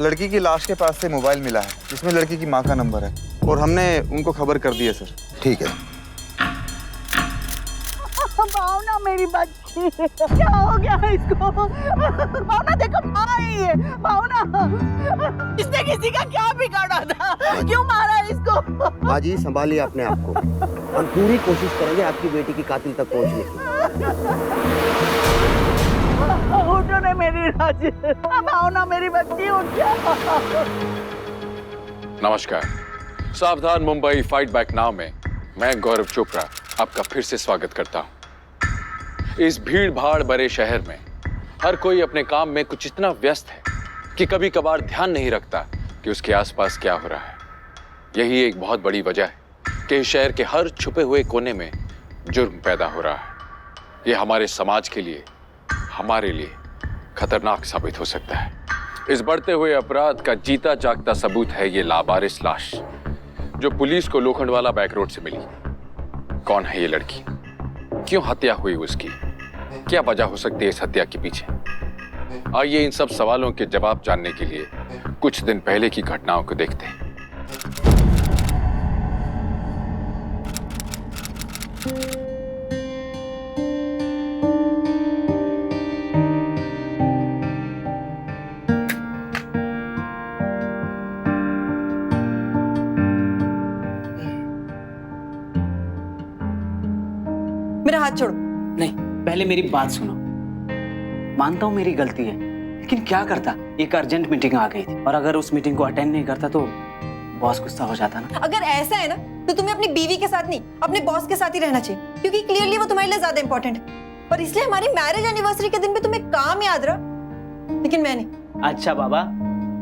लड़की की लाश के पास से मोबाइल मिला है जिसमें लड़की की माँ का नंबर है और हमने उनको खबर कर दी है सर। ठीक है। भावना मेरी बच्ची, क्या हो गया इसको? भावना देखो, माँ आई है। भावना, इसने किसी का क्या बिगाड़ा था? क्यों मारा इसको? माँ जी संभालिए अपने आप को, हम पूरी कोशिश करेंगे आपकी बेटी की कातिल तक पहुंचने की। उठो ने मेरी राज, भावना मेरी बच्ची, उठ जा। नमस्कार, सावधान मुंबई फाइट बैक नाउ में मैं गौरव चोपड़ा आपका फिर से स्वागत करता हूं। इस भीड़ भाड़ भरे शहर में हर कोई अपने काम में कुछ इतना व्यस्त है कि कभी कभार ध्यान नहीं रखता कि उसके आसपास क्या हो रहा है। यही एक बहुत बड़ी वजह है कि इस शहर के हर छुपे हुए कोने में जुर्म पैदा हो रहा है। यह हमारे समाज के लिए, हमारे लिए खतरनाक साबित हो सकता है। इस बढ़ते हुए अपराध का जीता जागता सबूत है ये लावारिस लाश जो पुलिस को लोखंडवाला बैक रोड से मिली। कौन है ये लड़की? क्यों हत्या हुई उसकी? क्या वजह हो सकती है इस हत्या के पीछे? आइए इन सब सवालों के जवाब जानने के लिए कुछ दिन पहले की घटनाओं को देखते हैं। मेरा हाथ छोड़ो। नहीं, पहले मेरी बात सुनो। मानता हूँ मेरी गलती है, लेकिन क्या करता, एक अर्जेंट मीटिंग आ गई थी और अगर उस मीटिंग को अटेंड नहीं करता तो बॉस गुस्सा हो जाता ना। अगर ऐसा है ना तो तुम्हें अपनी बीवी के साथ नहीं, अपने बॉस के साथ ही रहना चाहिए, क्योंकि क्लियरली वो तुम्हारे लिए ज्यादा इंपॉर्टेंट है। और इसलिए हमारी मैरिज एनिवर्सरी के दिन भी तुम्हें काम याद रहा, लेकिन मैं नहीं। अच्छा बाबा,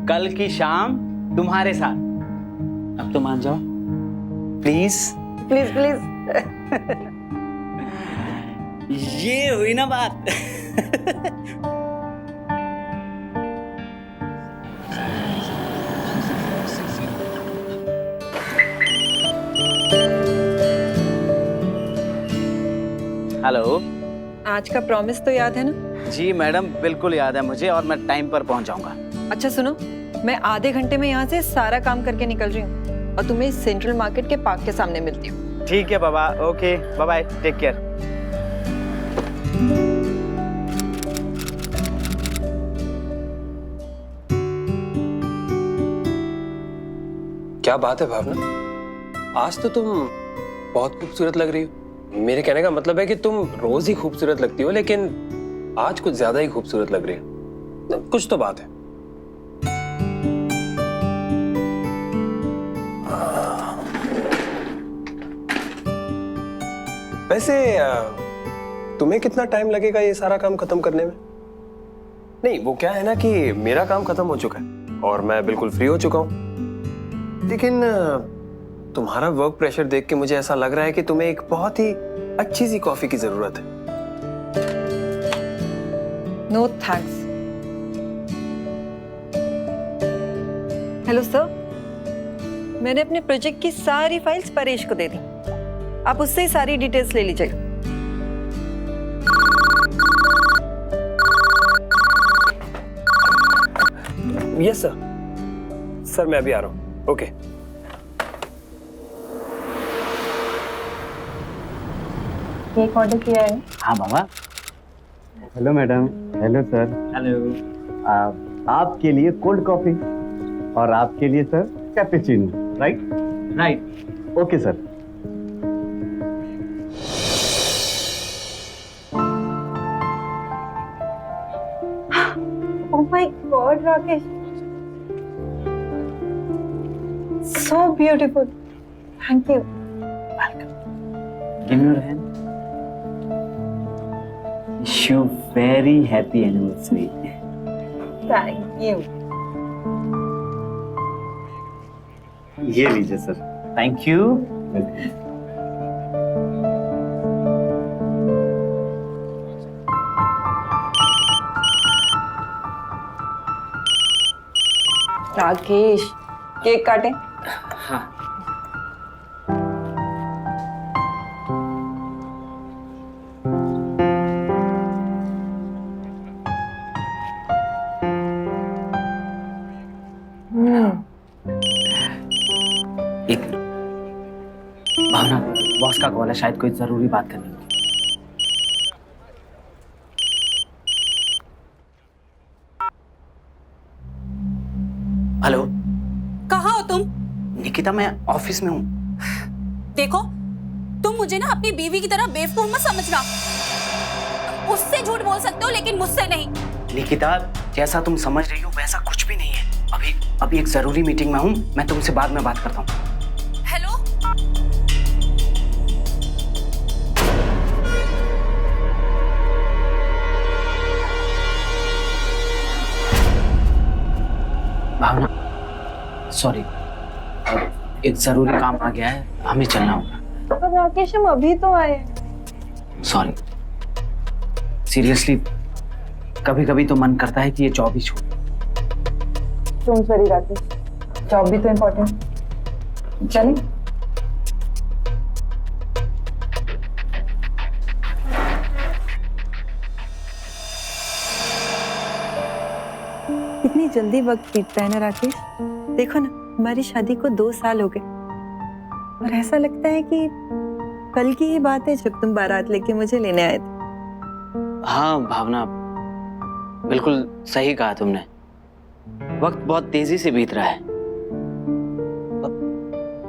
कल की शाम तुम्हारे साथ। अब तो मान जाओ प्लीज। Please please. ये हुई ना बात। हेलो। आज का प्रॉमिस तो याद है ना? जी मैडम, बिल्कुल याद है मुझे और मैं टाइम पर पहुंच जाऊंगा। अच्छा सुनो, मैं आधे घंटे में यहाँ से सारा काम करके निकल रही हूँ और तुम्हें सेंट्रल मार्केट के पार्क के सामने मिलती हूँ। ठीक है बाबा, okay, bye bye, take care. क्या बात है भावना, आज तो तुम बहुत खूबसूरत लग रही हो। मेरे कहने का मतलब है कि तुम रोज ही खूबसूरत लगती हो, लेकिन आज कुछ ज्यादा ही खूबसूरत लग रही हो। कुछ तो बात है। वैसे तुम्हें कितना टाइम लगेगा ये सारा काम खत्म करने में? नहीं, वो क्या है ना कि मेरा काम खत्म हो चुका है और मैं बिल्कुल फ्री हो चुका हूं। लेकिन तुम्हारा वर्क प्रेशर देख के मुझे ऐसा लग रहा है कि तुम्हें एक बहुत ही अच्छी सी कॉफी की जरूरत है। No thanks. हेलो सर, मैंने अपने प्रोजेक्ट की सारी फाइल्स परेश को दे दी, आप उससे ही सारी डिटेल्स ले लीजिएगा। Yes sir. सर मैं अभी आ रहा हूँ। ओके। केक ऑर्डर किया है। हाँ बाबा। Hello madam. Hello sir. Hello. आपके लिए कोल्ड कॉफी और आपके लिए sir cappuccino. Right right. Okay sir. Oh my God, Rakesh, so beautiful. Thank you. Give me your hand. Wish you very happy anniversary. Thank you. ये लीजिए sir. Thank you. Rakesh, cake काटे। हाँ। Call है, शायद कोई जरूरी बात करनी होगी। हेलो, कहाँ हो तुम? निकिता मैं ऑफिस में हूँ। देखो, तुम मुझे ना अपनी बीवी की तरह बेवकूफ मत समझना। उससे झूठ बोल सकते हो लेकिन मुझसे नहीं। निकिता, जैसा तुम समझ रही हो वैसा कुछ भी नहीं है। अभी एक जरूरी मीटिंग में हूँ, मैं तुमसे बाद में बात करता हूँ। हेलो, भावना, सॉरी, एक जरूरी काम आ गया है, हमें चलना होगा। पर राकेश, हम अभी तो आए। सॉरी, सीरियसली कभी कभी तो मन करता है कि ये जॉब ही छोड़। तुम सॉरी राकेश, जॉब भी तो इम्पोर्टेंट। चलें? कितनी जल्दी वक्त बीतता है ना राकेश। देखो ना, हमारी शादी को 2 साल हो गए और ऐसा लगता है कि कल की ही बात है जब तुम बारात लेके मुझे लेने आए थे। हाँ भावना, बिल्कुल सही कहा तुमने। वक्त बहुत तेजी से बीत रहा है।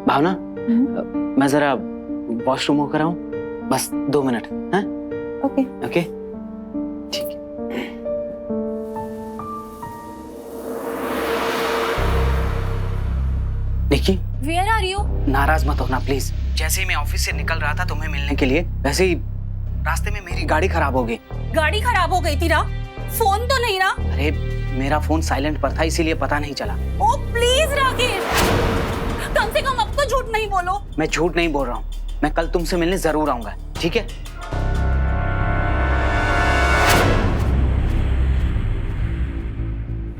भावना, मैं जरा वॉशरूम होकर आऊं, बस 2 मिनट। हाँ, ओके ओके, ठीक है। निकी, वेयर आर यू? नाराज मत होना प्लीज। जैसे ही मैं ऑफिस से निकल रहा था तुम्हें मिलने के लिए, वैसे ही रास्ते में मेरी गाड़ी खराब हो गई। गाड़ी खराब हो गई थी ना? फोन तो नहीं ना? अरे मेरा फोन साइलेंट पर था, इसीलिए पता नहीं चला। ओ प्लीज राकेश, कम से कम अब तो झूठ नहीं बोलो। मैं झूठ नहीं बोल रहा हूँ, मैं कल तुमसे मिलने जरूर आऊंगा, ठीक है?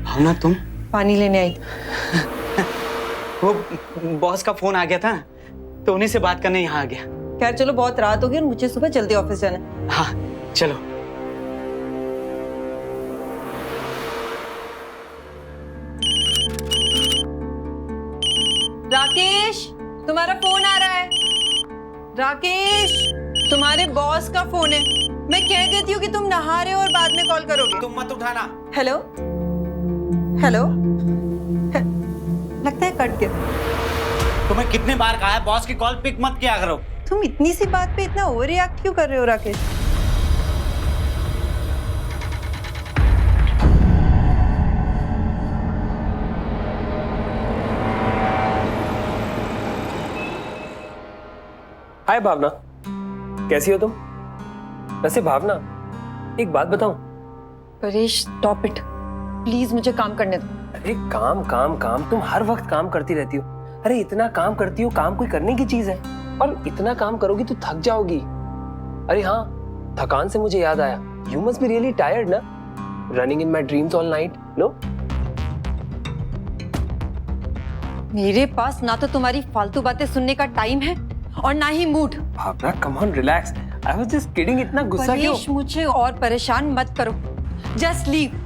भावना, तुम? पानी लेने आई थी। वो बॉस का फोन आ गया था तो उन्हीं से बात करने यहाँ आ गया। खैर चलो, बहुत रात हो गई और मुझे सुबह जल्दी ऑफिस जाना है। हाँ चलो। राकेश, तुम्हारा फोन आ रहा है। राकेश, तुम्हारे बॉस का फोन है। मैं कह देती हूँ कि तुम नहा रहे हो और बाद में कॉल करोगे। तुम मत उठाना। हेलो हेलो, लगता है कट गया। तुम्हें कितने बार कहा है बॉस की कॉल पिक मत किया करो। तुम इतनी सी बात पे इतना ओवर रिएक्ट क्यों कर रहे हो राकेश? हाय भावना, कैसी हो तुम? वैसे भावना, एक बात बताऊं? परेश, स्टॉप इट प्लीज, मुझे काम करने दो। अरे काम काम काम, तुम हर वक्त काम करती रहती हो। अरे इतना काम करती हो, काम कोई करने की चीज है, और इतना काम करोगी तो थक जाओगी। अरे हाँ, थकान से मुझे याद आया, you must be really tired ना, running in my dreams all night, no? मेरे पास ना तो तुम्हारी फालतू बातें सुनने का टाइम है और ना ही मूड। Bhavna come on, relax, I was just kidding. इतना गुस्सा क्यों? परेश, मुझे और परेशान मत करो, जस्ट लीव।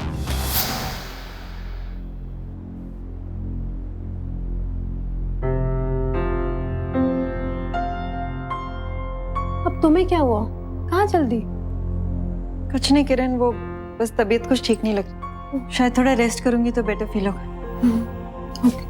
अब तुम्हें क्या हुआ? कहाँ जल्दी? कुछ नहीं किरण, वो बस तबीयत कुछ ठीक नहीं लगती। शायद थोड़ा रेस्ट करूंगी तो बेटर फील होगा। ओके।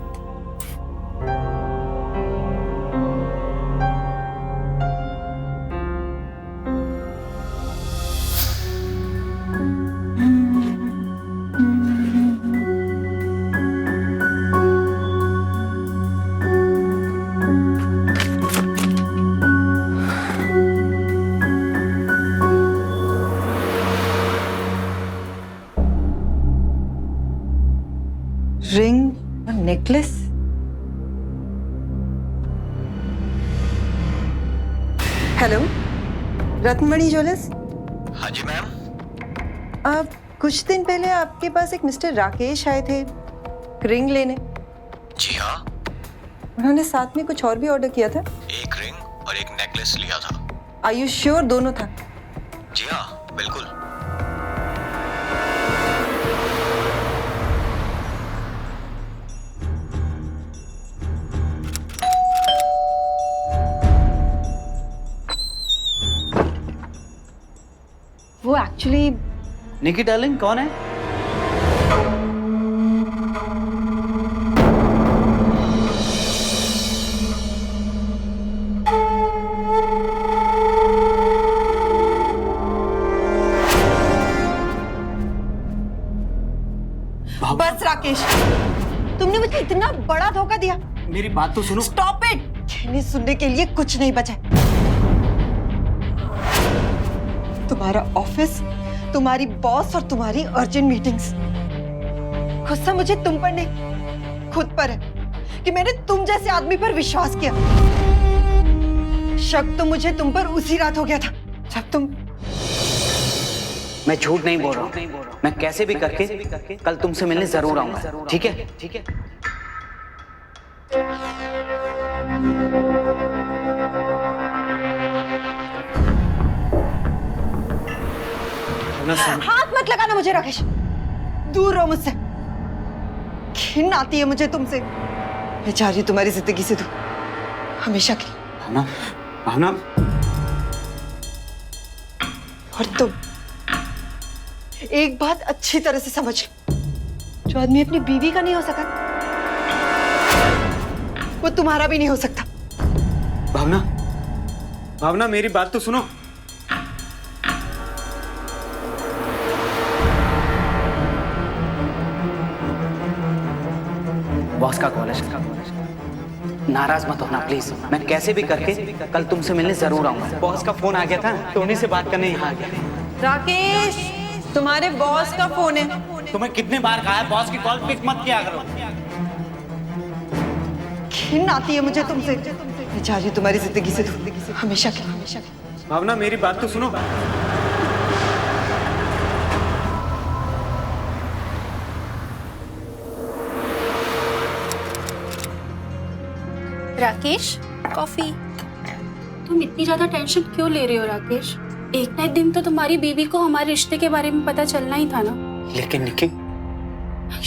रिंग और नेकलेस। Hello, Ratnamani jewellers. हाँ जी मैम। आप कुछ दिन पहले आपके पास एक मिस्टर राकेश आए थे रिंग लेने। जी हाँ, उन्होंने साथ में कुछ और भी ऑर्डर किया था। एक रिंग और एक नेकलेस लिया था। आर यू श्योर दोनों था? जी हाँ, बिल्कुल। वो एक्चुअली निकी डार्लिंग कौन है? बस राकेश, तुमने मुझे इतना बड़ा धोखा दिया। मेरी बात तो सुनो। Stop it. कहने सुनने के लिए कुछ नहीं बचा। तुम्हारा ऑफिस, तुम्हारी बॉस और तुम्हारी अर्जेंट मीटिंग्स। गुस्सा मुझे तुम पर नहीं, खुद पर है कि मैंने तुम जैसे आदमी पर विश्वास किया। शक तो मुझे तुम पर उसी रात हो गया था जब तुम। मैं झूठ नहीं बोल रहा हूँ। मैं कैसे भी करके कल तुमसे मिलने जरूर आऊंगा, ठीक है? ठीक है। हाथ मत लगाना मुझे राकेश, दूर रहो मुझसे। घिन आती है मुझे तुमसे। मैं चाह रही हूं तुम्हारी जिंदगी से दूर, हमेशा की। भावना, भावना। और तुम एक बात अच्छी तरह से समझ लो, जो आदमी अपनी बीवी का नहीं हो सका, वो तुम्हारा भी नहीं हो सकता। भावना, भावना मेरी बात तो सुनो। बॉस का कॉल है। नाराज मत होना प्लीज। मैं कैसे भी करके कल तुमसे मिलने जरूर आऊंगा। बॉस का फोन आ गया था तो उन्हीं से बात करने यहाँ आ गया। राकेश, तुम्हारे बॉस का फोन है। तुम्हें कितने बार कहा है बॉस की कॉल पिक मत किया करो। घिन आती है मुझे तुमसे। मैं चाह रही हूं तुम्हारी जिंदगी से दूर, हमेशा की, हमेशा की। भावना मेरी बात तो सुनो। राकेश, कॉफी। तुम इतनी ज्यादा टेंशन क्यों ले रहे हो राकेश? एक ना एक दिन तो तुम्हारी बीवी को हमारे रिश्ते के बारे में पता चलना ही था ना। लेकिन निकी,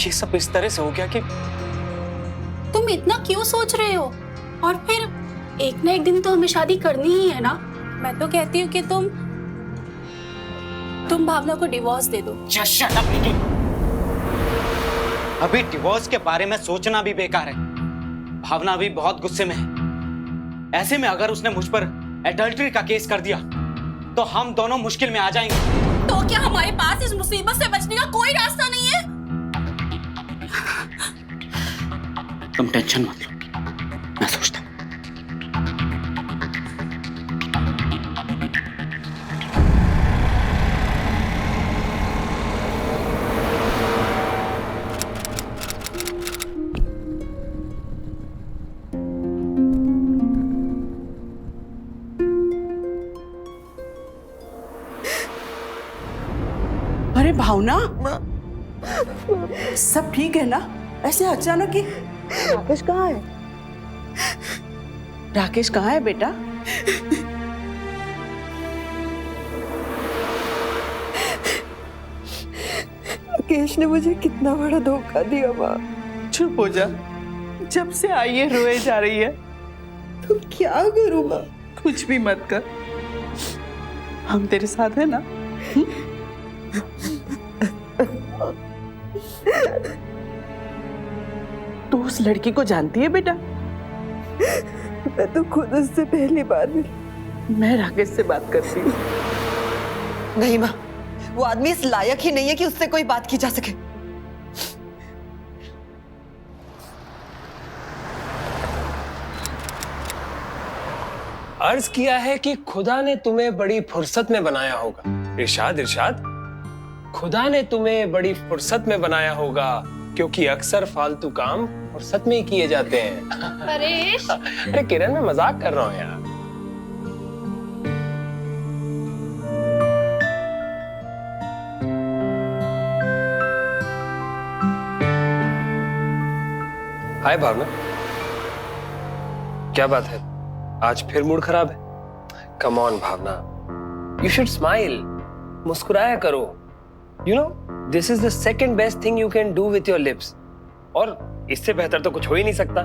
ये सब इस तरह से हो गया कि तुम इतना क्यों सोच रहे हो? और फिर एक ना एक दिन तो हमें शादी करनी ही है ना। मैं तो कहती हूँ कि तुम भावना को डिवोर्स दे दो। Just shut up, निकी। अभी डिवोर्स के बारे में सोचना भी बेकार है। भावना अभी बहुत गुस्से में है। ऐसे में अगर उसने मुझ पर एडल्ट्री का केस कर दिया तो हम दोनों मुश्किल में आ जाएंगे। तो क्या हमारे पास इस मुसीबत से बचने का कोई रास्ता नहीं है? तुम टेंशन मत लो, मैं सोचता हूँ। अरे भावना, सब ठीक है ना? ऐसे अचानक ही। राकेश कहाँ है? राकेश कहाँ है बेटा? राकेश ने मुझे कितना बड़ा धोखा दिया माँ। चुप हो जा। जब से आई है रोए जा रही है। तो क्या करूँ माँ? कुछ भी मत कर, हम तेरे साथ है ना। तू उस लड़की को जानती है बेटा? मैं तो खुद उससे पहली बार मिली। मैं राकेश से बात करती हूँ। नहीं माँ, वो आदमी इस लायक ही नहीं है कि उससे कोई बात की जा सके। अर्ज किया है कि खुदा ने तुम्हें बड़ी फुर्सत में बनाया होगा। इरशाद, इरशाद। खुदा ने तुम्हें बड़ी फुर्सत में बनाया होगा क्योंकि अक्सर फालतू काम फुर्सत में ही किए जाते हैं। परेश, अरे किरण, मैं मजाक कर रहा हूँ यार। हाय भावना, क्या बात है? आज फिर मूड खराब है? Come on Bhavna, you should smile. मुस्कुराया करो। You know, this is the second best thing you can do with your lips. और इससे बेहतर तो कुछ हो ही नहीं सकता।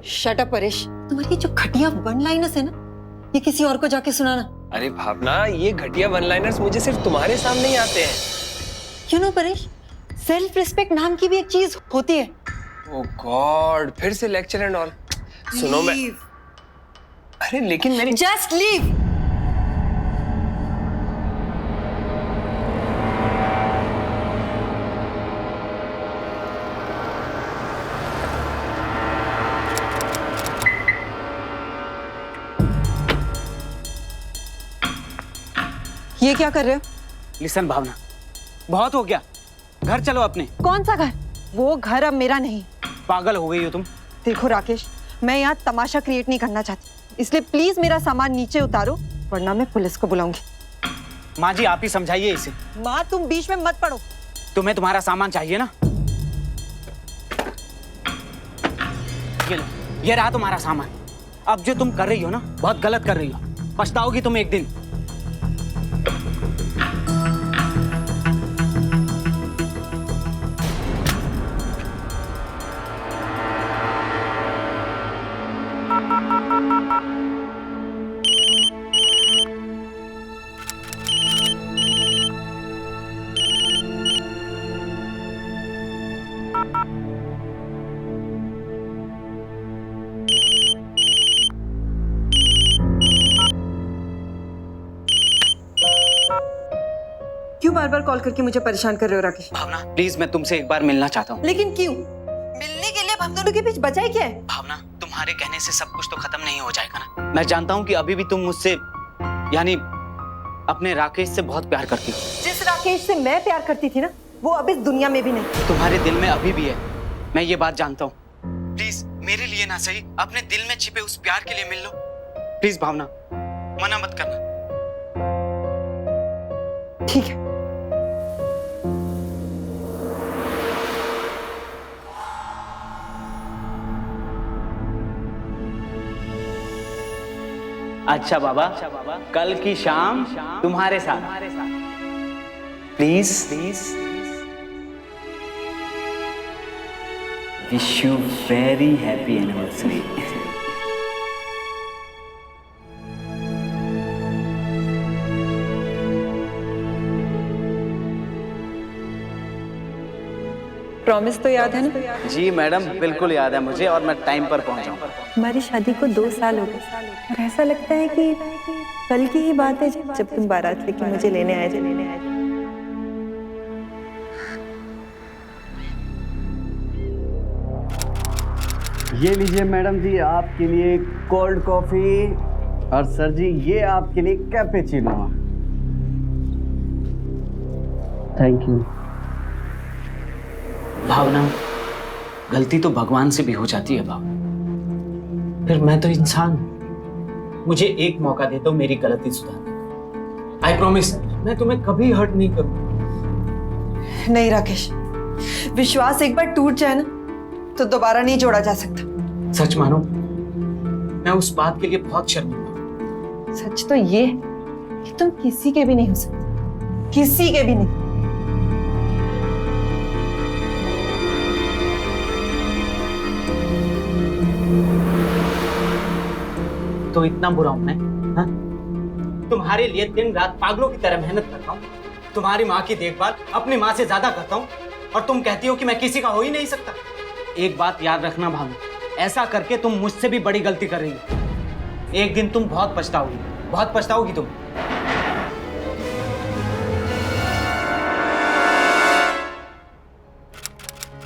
शट अप परेश, तुम्हारी जो घटिया वन लाइनर्स है ना, ये किसी और को जाके सुनाना। अरे भावना, ये घटिया वन लाइनर्स मुझे सिर्फ तुम्हारे सामने ही आते हैं। क्यों नो परेश, सेल्फ रिस्पेक्ट नाम की भी एक चीज होती है। ओह गॉड, फिर से लेक्चर एंड ऑल। सुनो मैं, अरे लेकिन मेरी जस्ट लीव। ये क्या कर रहे हो? लिसन भावना, बहुत हो गया, घर चलो अपने। कौन सा घर? वो घर अब मेरा नहीं। पागल हो गई हो तुम। देखो राकेश, मैं यहाँ तमाशा क्रिएट नहीं करना चाहती, इसलिए प्लीज मेरा सामान नीचे उतारो, वरना मैं पुलिस को बुलाऊंगी। माँ जी, आप ही समझाइए इसे। माँ, तुम बीच में मत पड़ो। तुम्हें तुम्हारा सामान चाहिए ना? ये लो, ये रहा तुम्हारा सामान। अब जो तुम कर रही हो ना, बहुत गलत कर रही हो, पछताओगी तुम एक दिन। क्यों बार बार कॉल करके मुझे परेशान कर रहे हो राकेश? भावना प्लीज, मैं तुमसे एक बार मिलना चाहता हूँ। लेकिन क्यों? मिलने के लिए हम दोनों के बीच बचा ही क्या है? भावना, तुम्हारे कहने से सब कुछ तो खत्म नहीं हो जाएगा ना। मैं जानता हूँ कि अभी भी तुम मुझसे, यानी अपने राकेश से बहुत प्यार करती हो। जिस राकेश से मैं प्यार करती थी ना, वो अब इस दुनिया में भी नहीं। तुम्हारे दिल में अभी भी है, मैं ये बात जानता हूँ। प्लीज मेरे लिए ना सही, अपने दिल में छिपे उस प्यार के लिए मिल लो। प्लीज भावना, मना मत करना। ठीक है। अच्छा बाबा, कल की शाम तुम्हारे साथ। Please please. Wish you very happy anniversary. Promise तो याद है ना? जी मैडम, बिल्कुल याद है मुझे, और मैं टाइम पर पहुंचाऊं। हमारी शादी को 2 साल हो गए और ऐसा लगता है कि कल की ही बात है जब तुम बारात लेके मुझे लेने आए थे। ये लीजिए मैडम जी, आपके लिए कोल्ड कॉफी, और सर जी ये आपके लिए कैपेचिनो। Thank you. भावना, गलती तो भगवान से भी हो जाती है भावना, फिर मैं तो इंसान हूं। मुझे एक मौका दे दो मेरी गलती सुधारने। आई प्रॉमिस, मैं तुम्हें कभी हर्ट नहीं करूंगा। नहीं राकेश, विश्वास एक बार टूट जाए ना तो दोबारा नहीं जोड़ा जा सकता। सच मानो, मैं उस बात के लिए बहुत शर्मिंदा हूं। सच तो ये है कि तुम किसी के भी नहीं हो सकते, किसी के भी नहीं। तो इतना बुरा हूं मैं? हाँ? तुम्हारे लिए दिन रात पागलों की तरह मेहनत करता हूँ, तुम्हारी माँ की देखभाल अपनी माँ से ज्यादा करता हूँ, और तुम कहती हो कि मैं किसी का हो ही नहीं सकता। एक बात याद रखना भावना, ऐसा करके तुम मुझसे भी बड़ी गलती कर रही हो। एक दिन तुम बहुत पछताओगी, बहुत पछताओगी तुम।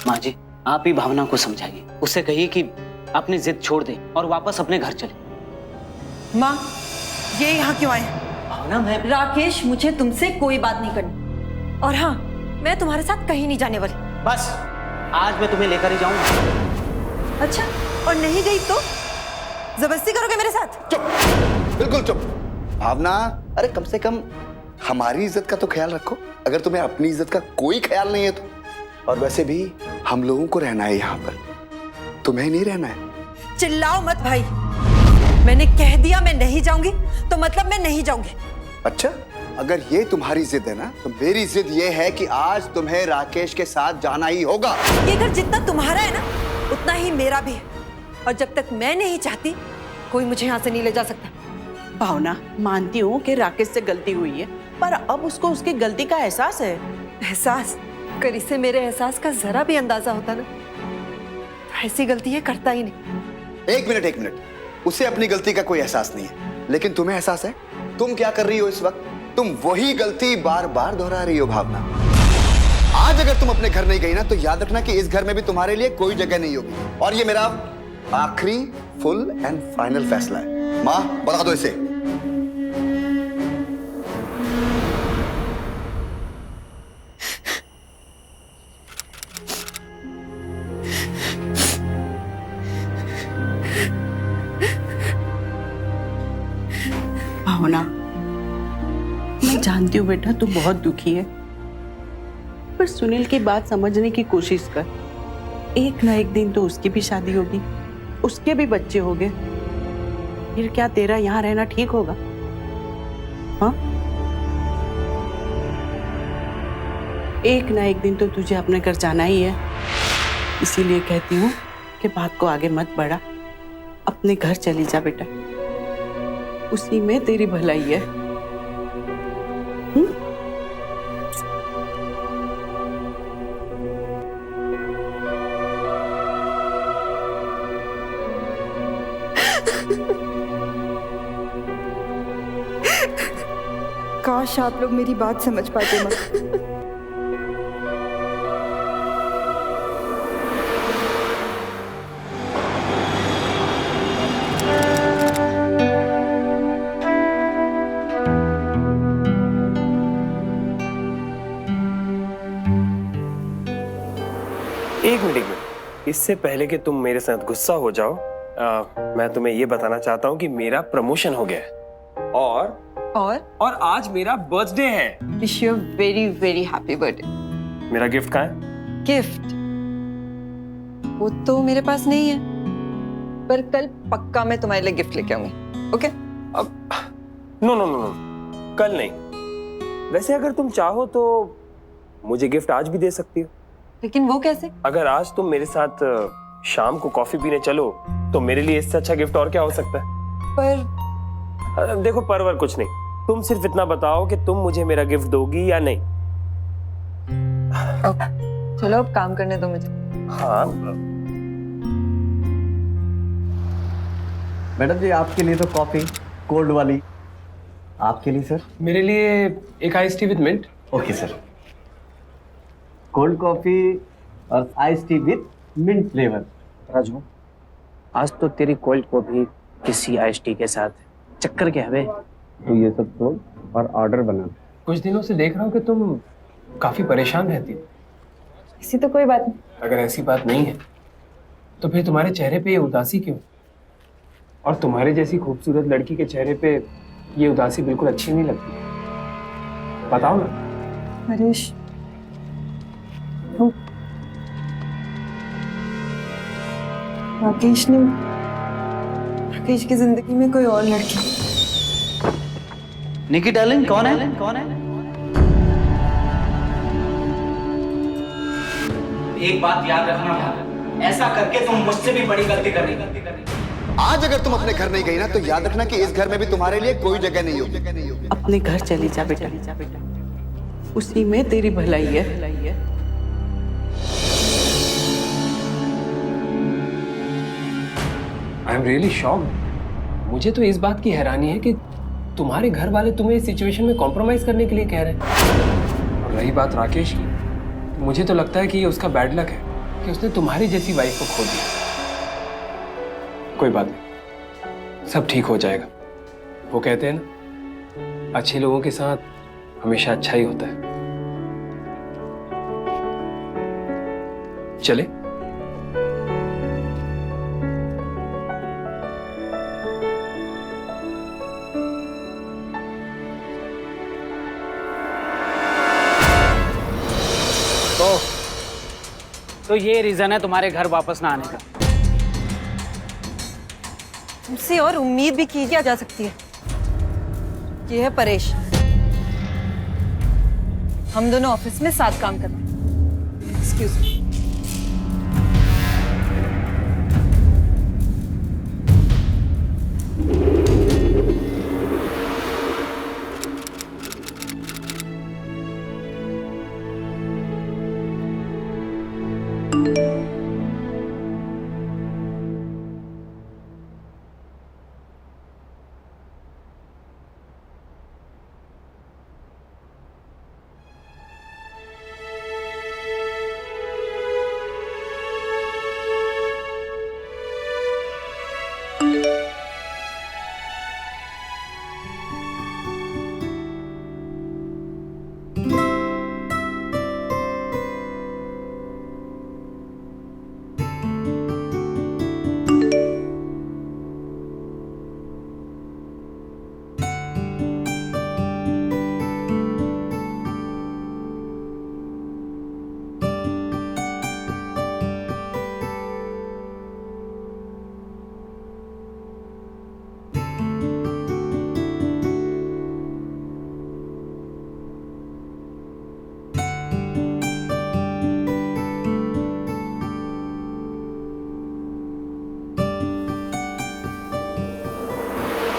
माँ जी, आप ही भावना को समझाइए, उससे कहिए कि अपनी जिद छोड़ दे और वापस अपने घर चले। माँ, ये यहाँ क्यों आए? भावना, मैं राकेश, मुझे तुमसे कोई बात नहीं करनी, और हाँ, मैं तुम्हारे साथ कहीं नहीं जाने वाली। बस आज मैं तुम्हें लेकर ही जाऊंगा। अच्छा, और नहीं गई तो जबरदस्ती करोगे मेरे साथ? चुप, बिल्कुल चुप। भावना, अरे कम से कम हमारी इज्जत का तो ख्याल रखो, अगर तुम्हें अपनी इज्जत का कोई ख्याल नहीं है तो। और वैसे भी हम लोगों को रहना है यहाँ पर, तुम्हें नहीं रहना है। चिल्लाओ मत भाई, मैंने कह दिया मैं नहीं जाऊंगी तो मतलब मैं नहीं जाऊंगी। अच्छा, अगर ये तुम्हारी जिद है ना, तो मेरी जिद ये है कि आज तुम्हें राकेश के साथ जाना ही होगा। ये घर जितना तुम्हारा है ना, उतना ही मेरा भी है, और जब तक मैं नहीं चाहती कोई मुझे यहाँ से नहीं ले जा सकता। भावना, मानती हूँ कि राकेश से गलती हुई है, पर अब उसको उसकी गलती का एहसास है। एहसास? अगर इसे मेरे एहसास का जरा भी अंदाजा होता ना, तो ऐसी गलती ये करता ही नहीं। एक मिनट, उसे अपनी गलती का कोई एहसास नहीं है, लेकिन तुम्हें एहसास है? तुम क्या कर रही हो इस वक्त? तुम वही गलती बार बार दोहरा रही हो भावना। आज अगर तुम अपने घर नहीं गई ना, तो याद रखना कि इस घर में भी तुम्हारे लिए कोई जगह नहीं होगी, और ये मेरा आखिरी फुल एंड फाइनल फैसला है। माँ, बता दो इसे। भावना, मैं जानती हूँ बेटा तू बहुत दुखी है, पर सुनील की बात समझने की कोशिश कर। एक ना एक दिन तो उसकी भी शादी होगी, उसके भी बच्चे होंगे, फिर क्या तेरा यहाँ रहना ठीक होगा? हाँ, एक ना एक दिन तो तुझे अपने घर जाना ही है। इसीलिए कहती हूँ कि बात को आगे मत बढ़ा, अपने घर चली जा बेटा, उसी में तेरी भलाई है। काश आप लोग मेरी बात समझ पाते। मत एक मिनट, इससे पहले कि तुम मेरे साथ गुस्सा हो जाओ, मैं तुम्हें ये बताना चाहता हूँ कि मेरा प्रमोशन हो गया है, और आज मेरा बर्थडे है। Wish you very very happy birthday. मेरा गिफ्ट कहाँ है? गिफ्ट वो तो मेरे पास नहीं है, पर कल पक्का मैं तुम्हारे लिए गिफ्ट लेके आऊंगी। ओके? अब नो, कल नहीं। वैसे अगर तुम चाहो तो मुझे गिफ्ट आज भी दे सकती हो। लेकिन वो कैसे? अगर आज तुम मेरे साथ शाम को कॉफी पीने चलो, तो मेरे लिए इससे अच्छा गिफ्ट और क्या हो सकता है? पर देखो, परवर कुछ नहीं, तुम सिर्फ इतना बताओ कि तुम मुझे मेरा गिफ्ट दोगी या नहीं। चलो अब काम करने दो मुझे। हाँ। मैडम जी, आपके लिए तो कॉफी कोल्ड वाली। आपके लिए सर? मेरे लिए एक ice tea with mint. Okay sir. Cold coffee और ice tea with mint flavour. Raju, आज तो तेरी कोल्ड कॉफी किसी आइस टी के साथ चक्कर क्या है? तो ये सब छोड़ और ऑर्डर बना। कुछ दिनों से देख रहा हूँ कि तुम काफी परेशान रहती हो। ऐसी तो कोई बात नहीं। अगर ऐसी बात नहीं है तो फिर तुम्हारे चेहरे पे ये उदासी क्यों? और तुम्हारे जैसी खूबसूरत लड़की के चेहरे पे ये उदासी बिल्कुल अच्छी नहीं लगती। बताओ ना। हरीश, राकेश की जिंदगी में कोई और लड़की। निकी डार्लिंग, कौन है? एक बात याद रखना भाई, ऐसा करके तुम मुझसे भी बड़ी गलती कर रही। आज अगर तुम अपने घर नहीं गई ना, तो याद रखना कि इस घर में भी तुम्हारे लिए कोई जगह नहीं होगी। अपने घर चली जा बेटा, उसी में तेरी भलाई है। I am really shocked. मुझे तो इस बात की हैरानी है कि तुम्हारे घर वाले तुम्हें इस सिचुएशन में कॉम्प्रोमाइज करने के लिए कह रहे हैं। और रही बात राकेश की, तो मुझे तो लगता है कि ये उसका बैड लक है कि उसने तुम्हारी जैसी वाइफ को खो दिया। कोई बात नहीं, सब ठीक हो जाएगा। वो कहते हैं ना, अच्छे लोगों के साथ हमेशा अच्छा ही होता है। चले? तो ये रीजन है तुम्हारे घर वापस ना आने का? तुमसे और उम्मीद भी की जा सकती है। ये है परेश, हम दोनों ऑफिस में साथ काम करते हैं। Excuse me.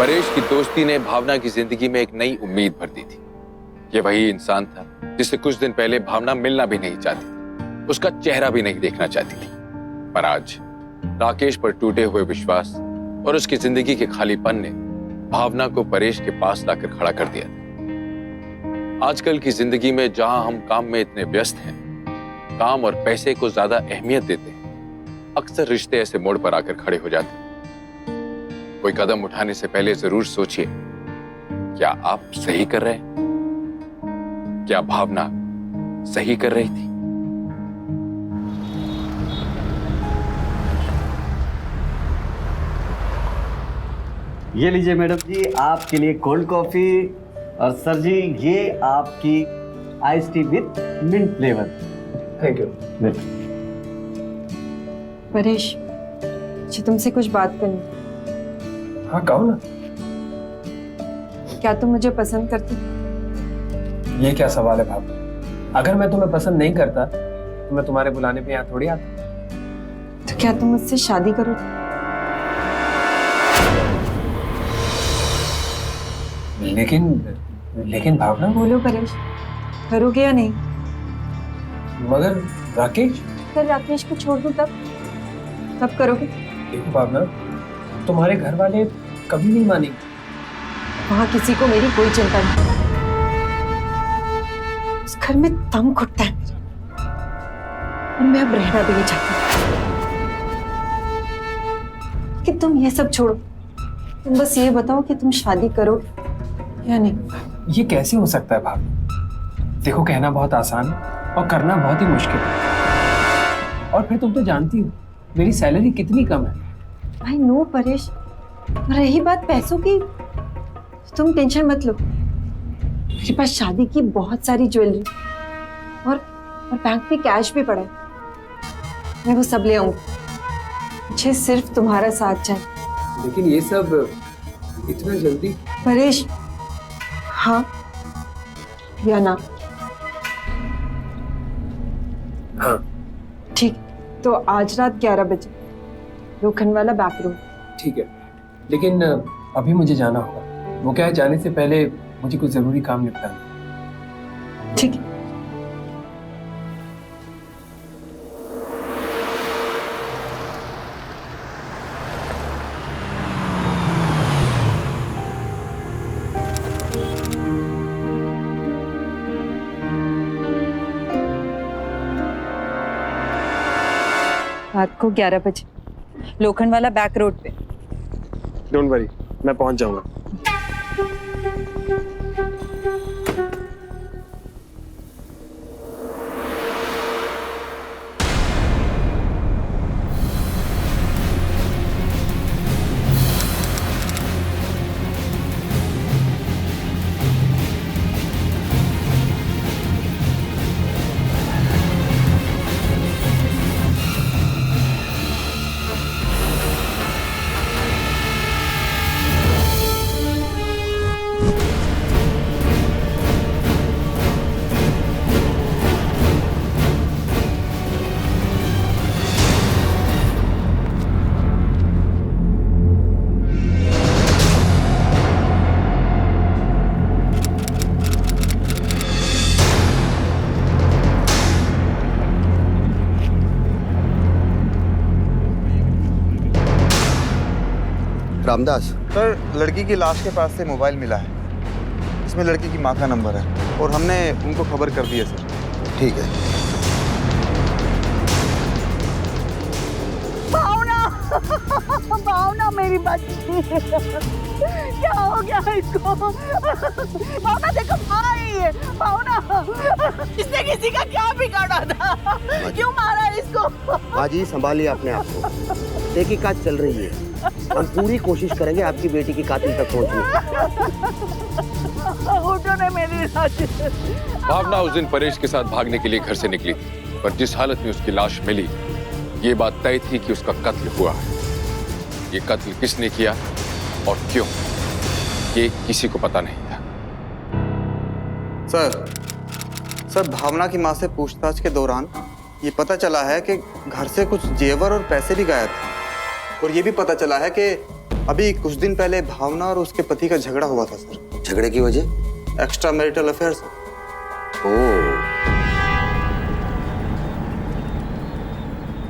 परेश की दोस्ती ने भावना की जिंदगी में एक नई उम्मीद भर दी थी। ये वही इंसान था जिससे कुछ दिन पहले भावना मिलना भी नहीं चाहती थी, उसका चेहरा भी नहीं देखना चाहती थी। पर आज राकेश पर टूटे हुए विश्वास और उसकी जिंदगी के खालीपन ने भावना को परेश के पास लाकर खड़ा कर दिया था। आजकल की जिंदगी में जहां हम काम में इतने व्यस्त हैं, काम और पैसे को ज्यादा अहमियत देते हैं, अक्सर रिश्ते ऐसे मोड़ पर आकर खड़े हो जाते हैं। कोई कदम उठाने से पहले जरूर सोचिए, क्या आप सही कर रहे हैं? क्या भावना सही कर रही थी? ये लीजिए मैडम जी आपके लिए कोल्ड कॉफी, और सर जी ये आपकी ice tea with mint flavour. Thank you. Paresh, मुझे तुमसे कुछ बात करनी। हाँ कहो ना। क्या तुम मुझे पसंद करते? ये क्या सवाल है भाभी? अगर मैं तुम्हें पसंद नहीं करता तो मैं तुम्हारे बुलाने पे यहाँ थोड़ी आता। तो क्या तुम मुझसे शादी करोगे? लेकिन भावना। बोलो परेश, करोगे या नहीं? मगर राकेश। अगर राकेश को छोड़ दूं तब करोगे? देखो भावना, तुम्हारे घर वाले कभी नहीं मानेंगे। वहां किसी को मेरी कोई चिंता नहीं। उस घर में दम घुटता है और मैं अब रहना भी नहीं चाहती। कि तुम ये सब छोड़ो, तुम बस ये बताओ कि तुम शादी करो या नहीं। ये कैसे हो सकता है भाभी? देखो, कहना बहुत आसान है और करना बहुत ही मुश्किल है। और फिर तुम तो जानती हो मेरी सैलरी कितनी कम है। भाई नो परेश, रही बात पैसों की, तुम टेंशन मत लो। मेरे पास शादी की बहुत सारी ज्वेलरी और बैंक में कैश भी पड़ा है। मैं वो सब ले आऊंगी। मुझे सिर्फ तुम्हारा साथ चाहिए। लेकिन ये सब इतना जल्दी? परेश, हाँ या ना? हाँ। ठीक, तो आज रात 11 बजे लोखंड वाला बैक रूम। ठीक है, लेकिन अभी मुझे जाना होगा। वो क्या है, जाने से पहले मुझे कुछ जरूरी काम निपटाना। ठीक है। रात को 11 बजे लोखंड वाला बैक रोड पे। डोंट वरी, मैं पहुंच जाऊंगा। रामदास, सर, लड़की की लाश के पास से मोबाइल मिला है। इसमें लड़की की माँ का नंबर है और हमने उनको खबर कर दी है सर। ठीक है। भावना मेरी बच्ची, क्या हो गया इसको? भावना देखो, भाई भावना, इसने किसी का क्या बिगाड़ा था? क्यों मारा इसको? माँ जी संभालिए अपने आप को। तहकीकात चल रही है, हम पूरी कोशिश करेंगे आपकी बेटी की कातिल तक पहुंचने। उठो ने मेरी लाश। भावना उस दिन परेश के साथ भागने के लिए घर से निकली थी, पर जिस हालत में उसकी लाश मिली, ये बात तय थी कि उसका कत्ल हुआ है। ये कत्ल किसने किया और क्यों, ये किसी को पता नहीं था। सर, भावना की माँ से पूछताछ के दौरान ये पता चला है कि घर से कुछ जेवर और पैसे भी गायब थे। और ये भी पता चला है कि अभी कुछ दिन पहले भावना और उसके पति का झगड़ा हुआ था सर। झगड़े की वजह? Extra marital affair sir. Oh.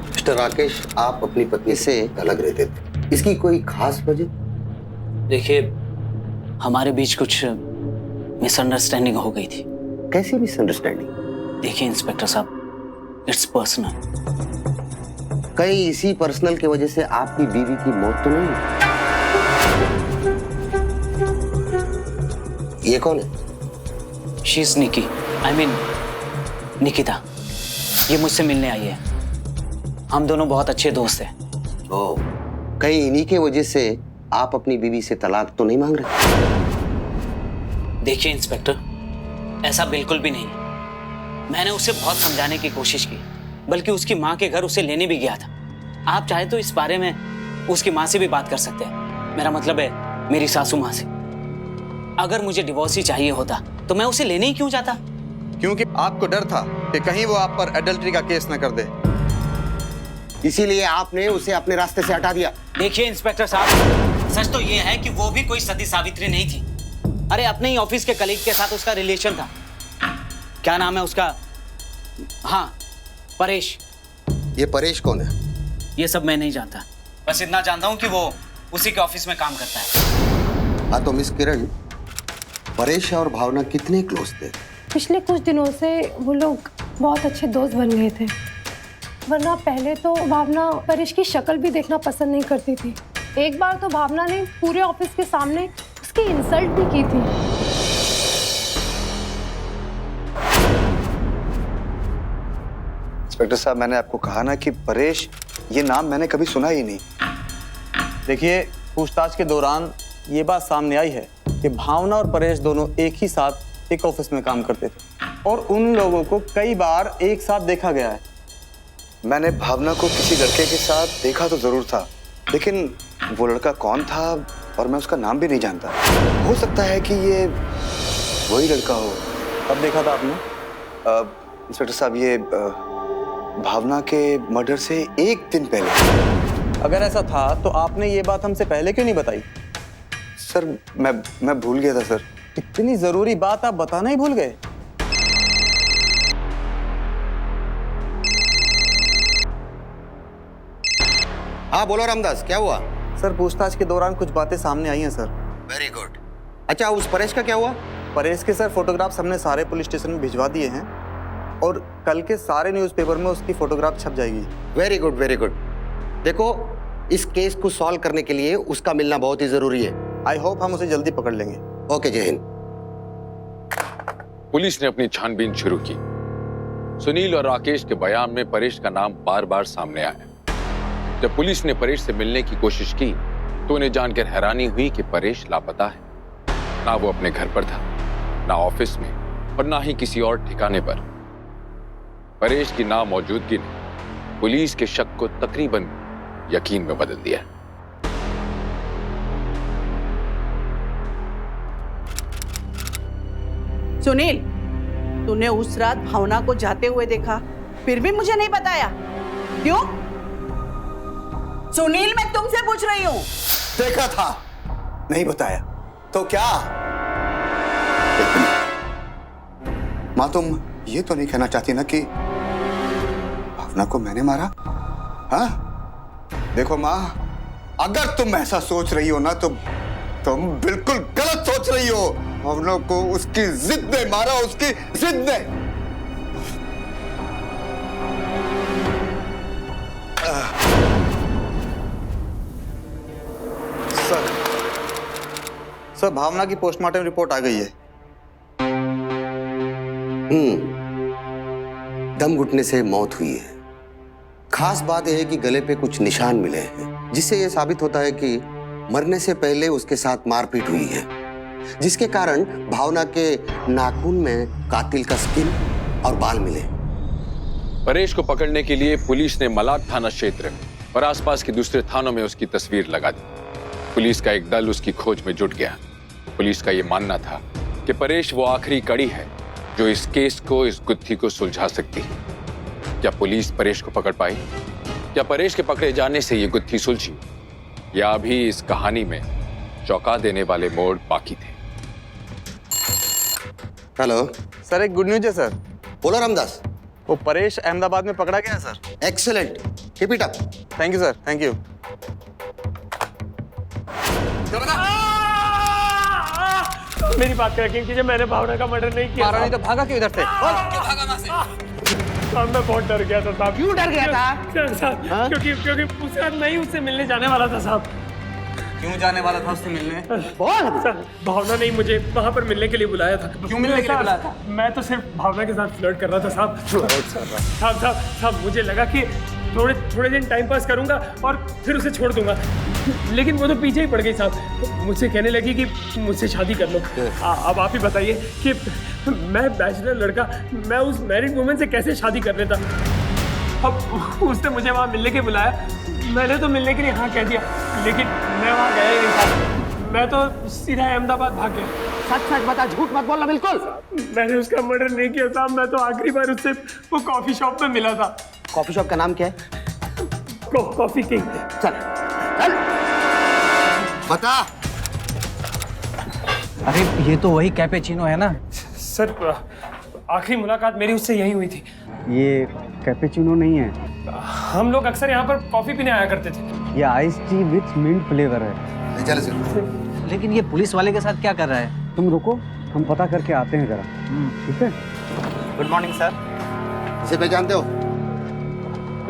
Mister Rakesh, आप अपनी पत्नी से अलग रहते थे, इसकी कोई खास वजह? देखिए, हमारे बीच कुछ मिसअंडरस्टैंडिंग हो गई थी। कैसी मिसअंडरस्टैंडिंग? देखिए इंस्पेक्टर साहब, इट्स पर्सनल। कहीं इसी पर्सनल की वजह से आपकी बीवी की मौत तो नहीं? ये कौन है? She is Nikki, I mean Nikita. ये मुझसे मिलने आई है। हम दोनों बहुत अच्छे दोस्त हैं। ओह, कहीं इन्हीं के वजह से आप अपनी बीवी से तलाक तो नहीं मांग रहे? देखिए इंस्पेक्टर, ऐसा बिल्कुल भी नहीं। मैंने उसे बहुत समझाने की कोशिश की, बल्कि उसकी माँ के घर उसे लेने भी गया था। आप चाहे तो इस बारे में उसकी माँ से भी बात कर सकते हैं। मेरा मतलब है मेरी सासू माँ से। अगर मुझे डिवोर्स ही चाहिए होता तो मैं उसे लेने ही क्यों जाता? क्योंकि आपको डर था कि कहीं वो आप पर एडल्ट्री का केस न कर दे, इसीलिए आपने उसे अपने रास्ते से हटा दिया। देखिए इंस्पेक्टर साहब, सच तो ये है कि वो भी कोई सती सावित्री नहीं थी। अरे अपने ही ऑफिस के कलीग के साथ उसका रिलेशन था। क्या नाम है उसका? हाँ, परेश। ये परेश कौन है? ये सब मैं नहीं जानता, बस इतना जानता हूँ कि वो उसी के ऑफिस में काम करता है। हाँ तो मिस किरण, परेश और भावना कितने क्लोज थे? पिछले कुछ दिनों से वो लोग बहुत अच्छे दोस्त बन गए थे, वरना पहले तो भावना परेश की शक्ल भी देखना पसंद नहीं करती थी। एक बार तो भावना ने पूरे ऑफिस के सामने उसकी इंसल्ट भी की थी। इंस्पेक्टर साहब, मैंने आपको कहा ना कि परेश, ये नाम मैंने कभी सुना ही नहीं। देखिए, पूछताछ के दौरान ये बात सामने आई है कि भावना और परेश दोनों एक ही साथ एक ऑफिस में काम करते थे और उन लोगों को कई बार एक साथ देखा गया है। मैंने भावना को किसी लड़के के साथ देखा तो जरूर था, लेकिन वो लड़का कौन था और मैं उसका नाम भी नहीं जानता। हो सकता है कि ये वही लड़का हो। कब देखा था आपने? इंस्पेक्टर साहब, ये भावना के मर्डर से एक दिन पहले। अगर ऐसा था तो आपने ये बात हमसे पहले क्यों नहीं बताई? सर, मैं भूल गया था सर। इतनी जरूरी बात आप बताना ही भूल गए? हाँ बोलो रामदास, क्या हुआ? सर, पूछताछ के दौरान कुछ बातें सामने आई हैं सर। Very good. अच्छा, उस परेश का क्या हुआ? परेश के सर फोटोग्राफ्स हमने सारे पुलिस स्टेशन में भिजवा दिए हैं और कल के सारे न्यूज़पेपर में उसकी फोटोग्राफ छप जाएगी। Very good, very good. देखो, इस केस को सॉल्व करने के लिए उसका मिलना बहुत ही जरूरी है। आई होप हम उसे जल्दी पकड़ लेंगे। ओके, जय हिंद। पुलिस ने अपनी छानबीन शुरू की। सुनील और राकेश के बयान में परेश का नाम बार बार सामने आया। जब पुलिस ने परेश से मिलने की कोशिश की तो उन्हें जानकर हैरानी हुई कि परेश लापता है। ना वो अपने घर पर था, ना ऑफिस में और ना ही किसी और ठिकाने पर। परेश की नामौजूदगी ने पुलिस के शक को तकरीबन यकीन में बदल दिया। सुनील, तूने उस रात भावना को जाते हुए देखा, फिर भी मुझे नहीं बताया, क्यों? सुनील, मैं तुमसे पूछ रही हूँ। देखा था, नहीं बताया तो क्या? माँ, तुम ये तो नहीं कहना चाहती ना कि भावना को मैंने मारा? हाँ? देखो माँ, अगर तुम ऐसा सोच रही हो ना तो तुम बिल्कुल गलत सोच रही हो। भावना को उसकी जिद ने मारा, उसकी जिद ने। सर, भावना की पोस्टमार्टम रिपोर्ट आ गई है। दम घुटने से मौत हुई है। खास बात यह है कि गले पे कुछ निशान मिले हैं, जिससे यह साबित होता है कि मरने से पहले उसके साथ मारपीट हुई है, जिसके कारण भावना के नाखून में कातिल का स्किन और बाल मिले। परेश को पकड़ने के लिए पुलिस ने मलाड थाना क्षेत्र और आसपास के दूसरे थानों में उसकी तस्वीर लगा दी। पुलिस का एक दल उसकी खोज में जुट गया। पुलिस का यह मानना था कि परेश वो आखिरी कड़ी है जो इस केस को, इस गुत्थी को सुलझा सकती है। क्या पुलिस परेश को पकड़ पाई? क्या परेश के पकड़े जाने से ये गुत्थी सुलझी? या अभी इस कहानी में चौंका देने वाले मोड़ बाकी थे? हेलो सर एक गुड न्यूज है सर। बोलो रामदास। वो परेश अहमदाबाद में पकड़ा गया है sir. Excellent, keep it up. Thank you sir, thank you. मेरी बात कर यकीन कीजिए, मैंने भावना का मर्डर नहीं किया। मारा नहीं तो भागा क्यों इधर से? क्यों भागा वहां से? साहब मैं बहुत डर गया था साहब। क्यों डर गया था? साहब क्योंकि उसके बाद मैं ही उससे मिलने जाने वाला था साहब। क्यों जाने वाला था उससे मिलने? सर भावना ने मुझे वहाँ पर मिलने के लिए बुलाया था। क्यों मिलने के लिए बुलाया था? मैं तो सिर्फ भावना के साथ फ्लर्ट कर रहा था साहब। साहब मुझे लगा कि थोड़े दिन टाइम पास करूंगा और फिर उसे छोड़ दूंगा, लेकिन वो तो पीछे ही पड़ गई साहब। मुझसे कहने लगी कि मुझसे शादी कर लो। अब आप ही बताइए कि मैं बैचलर लड़का, मैं उस मैरिड वुमेन से कैसे शादी कर लेता। अब उसने मुझे वहाँ मिलने के बुलाया, मैंने तो मिलने के लिए हाँ कह दिया, लेकिन मैं वहाँ गया ही नहीं था। मैं तो सीधा अहमदाबाद भाग गया। सच सच बता, झूठ मत बोलना बिल्कुल। मैंने उसका मर्डर नहीं किया साहब। मैं तो आखिरी बार उससे वो कॉफी शॉप में मिला था। कॉफी शॉप का नाम क्या है? Coffee king. चल चल। बता। अरे ये तो वही कैपेचिनो है ना? सर आखिरी मुलाकात मेरी उससे यही हुई थी। ये कैपेचिनो नहीं है, हम लोग अक्सर यहाँ पर कॉफी पीने आया करते थे। ये ice tea with mint flavour है। चल चल। लेकिन ये पुलिस वाले के साथ क्या कर रहा है? तुम रुको, हम पता करके आते हैं जरा। ठीक है? Good morning sir. इसे पहचानते हो?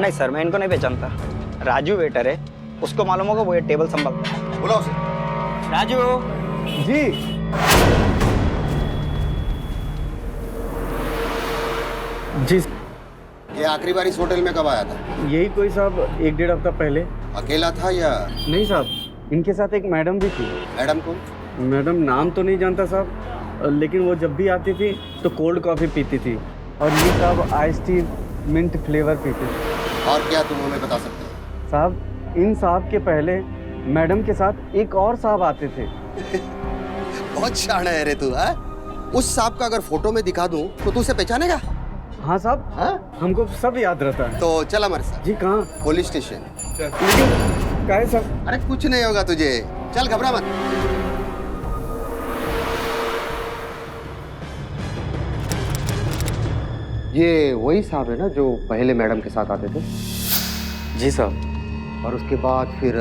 नहीं सर, मैं इनको नहीं पहचानता। राजू वेटर है, उसको मालूम होगा, वो ये टेबल संभालता है। बुलाओ उसे। राजू जी। जी ये आखिरी बार इस होटल में कब आया था? यही कोई साहब 1-1.5 हफ्ता पहले। अकेला था या? नहीं साहब, इनके साथ एक मैडम भी थी। मैडम कौन? मैडम नाम तो नहीं जानता साहब, लेकिन वो जब भी आती थी तो कोल्ड कॉफ़ी पीती थी और ये साहब आइस टी मिंट फ्लेवर पीते थे। और क्या तुम हमें बता सकते हो? साहब इन साहब के पहले मैडम के साथ एक और साहब आते थे। बहुत शाना है रे तू। हाँ? उस सांप का अगर फोटो में दिखा दूं तो तू उसे पहचानेगा? हाँ साहब। हाँ? हमको सब याद रहता है। तो चल हमारे साथ। जी कहाँ? Police station. लेकिन काहे साहब? अरे कुछ नहीं होगा तुझे, चल घबरा मत। ये वही साहब है ना जो पहले मैडम के साथ आते थे? जी साहब। और उसके बाद फिर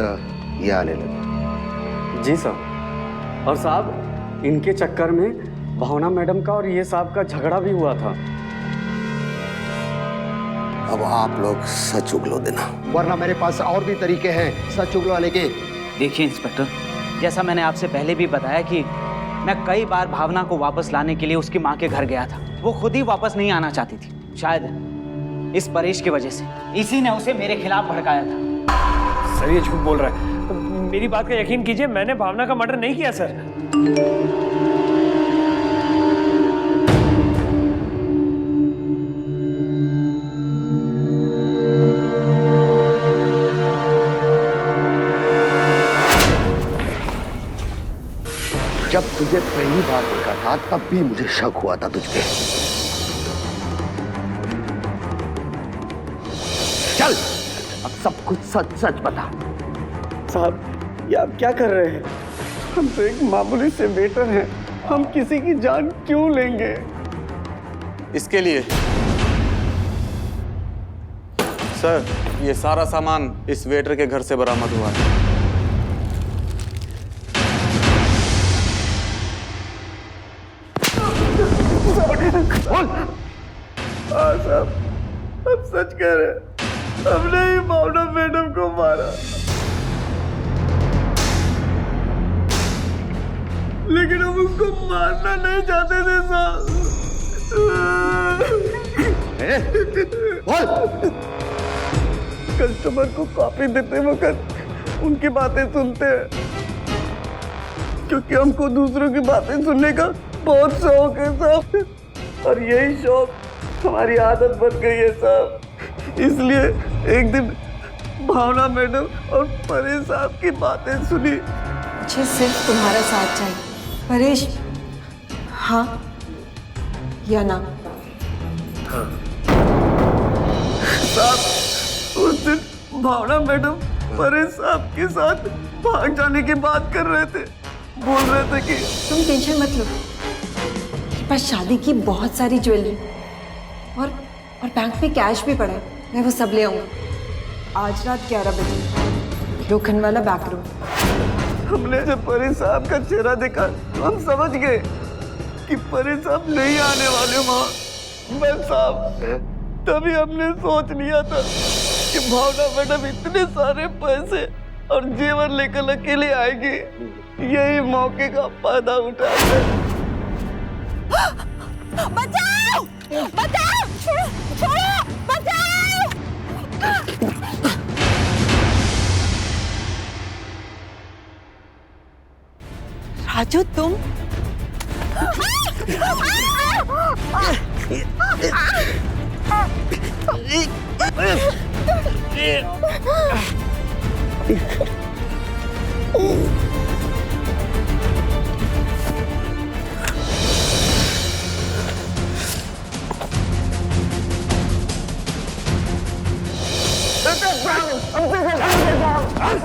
ये आने लगे? जी साहब। और साहब इनके चक्कर में भावना मैडम का और ये साहब का झगड़ा भी हुआ था। अब आप लोग सच उगलो देना, वरना मेरे पास और भी तरीके हैं सच उगलवाने के। देखिए इंस्पेक्टर, जैसा मैंने आपसे पहले भी बताया कि मैं कई बार भावना को वापस लाने के लिए उसकी माँ के घर गया था। वो खुद ही वापस नहीं आना चाहती थी, शायद इस परेश की वजह से। इसी ने उसे मेरे खिलाफ भड़काया था। सर ये झूठ बोल रहा है। मेरी बात का यकीन कीजिए, मैंने भावना का मर्डर नहीं किया सर। जब तुझे पहली बार देखा था तब भी मुझे शक हुआ था तुझ पे। चल अब सब कुछ सच सच बता। साहब ये आप क्या कर रहे हैं? हम तो एक मामूली से वेटर हैं, हम किसी की जान क्यों लेंगे? इसके लिए सर ये सारा सामान इस वेटर के घर से बरामद हुआ है। साहब हम सच कह रहे हैं, हमने ही भावना मैडम को मारा, लेकिन हम उसको मारना नहीं चाहते थे साहब। कस्टमर को कॉफी देते वक्त उनकी बातें सुनते हैं, क्योंकि हमको दूसरों की बातें सुनने का बहुत शौक है साहब, और यही शौक हमारी आदत बन गई है साहब। इसलिए एक दिन भावना मैडम और परेश साहब की बातें सुनी। मुझे सिर्फ तुम्हारा साथ चाहिए परेश, हाँ या ना? साहब उस दिन भावना मैडम परेश साहब के साथ भाग जाने की बात कर रहे थे, बोल रहे थे कि तुम टेंशन मत लो, मेरे पास शादी की बहुत सारी ज्वेलरी और बैंक में कैश भी पड़ा है, मैं वो सब ले आऊंगा आज रात 11 बजे लोखंड वाला बैक रूम। हमने जब परेश साहब का चेहरा देखा तो हम समझ गए कि परेश साहब नहीं आने वाले वहां। बस साहब, तभी हमने सोच लिया था कि भावना मैडम इतने सारे पैसे और जेवर लेकर अकेले आएगी, यही मौके का फायदा उठाकर। बचाओ! बचाओ! छोड़ो! बचाओ! राजू तुम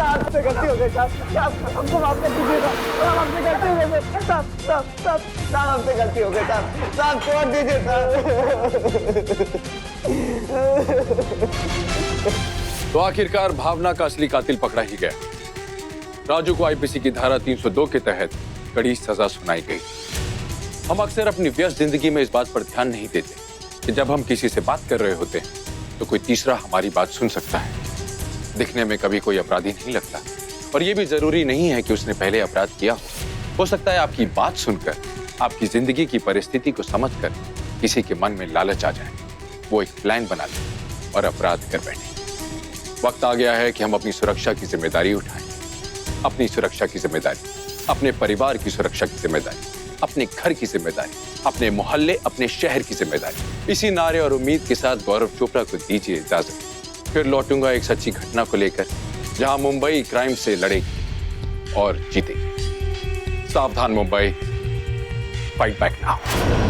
हमसे गलती हो गई साहब, हमको माफ कर दीजिएगा, हमसे गलती हो गई साहब, साहब हमसे गलती हो गई साहब, छोड़ दीजिए साहब। तो आखिरकार भावना का असली कातिल पकड़ा ही गया। राजू को आईपीसी की धारा 302 के तहत कड़ी सजा सुनाई गई। हम अक्सर अपनी व्यस्त जिंदगी में इस बात पर ध्यान नहीं देते कि जब हम किसी से बात कर रहे होते हैं तो कोई तीसरा हमारी बात सुन सकता है। दिखने में कभी कोई अपराधी नहीं लगता, और ये भी जरूरी नहीं है कि उसने पहले अपराध किया हो सकता है आपकी बात सुनकर, आपकी जिंदगी की परिस्थिति को समझकर किसी के मन में लालच आ जाए, वो एक प्लान बना ले और अपराध कर बैठे। वक्त आ गया है कि हम अपनी सुरक्षा की जिम्मेदारी उठाएं। अपनी सुरक्षा की जिम्मेदारी, अपने परिवार की सुरक्षा की जिम्मेदारी, अपने घर की जिम्मेदारी, अपने मोहल्ले, अपने शहर की जिम्मेदारी। इसी नारे और उम्मीद के साथ गौरव चोपड़ा को दीजिए इजाजत। फिर लौटूंगा एक सच्ची घटना को लेकर, जहां मुंबई क्राइम से लड़ेगी और जीतेगी। सावधान मुंबई, फाइट बैक नाउ।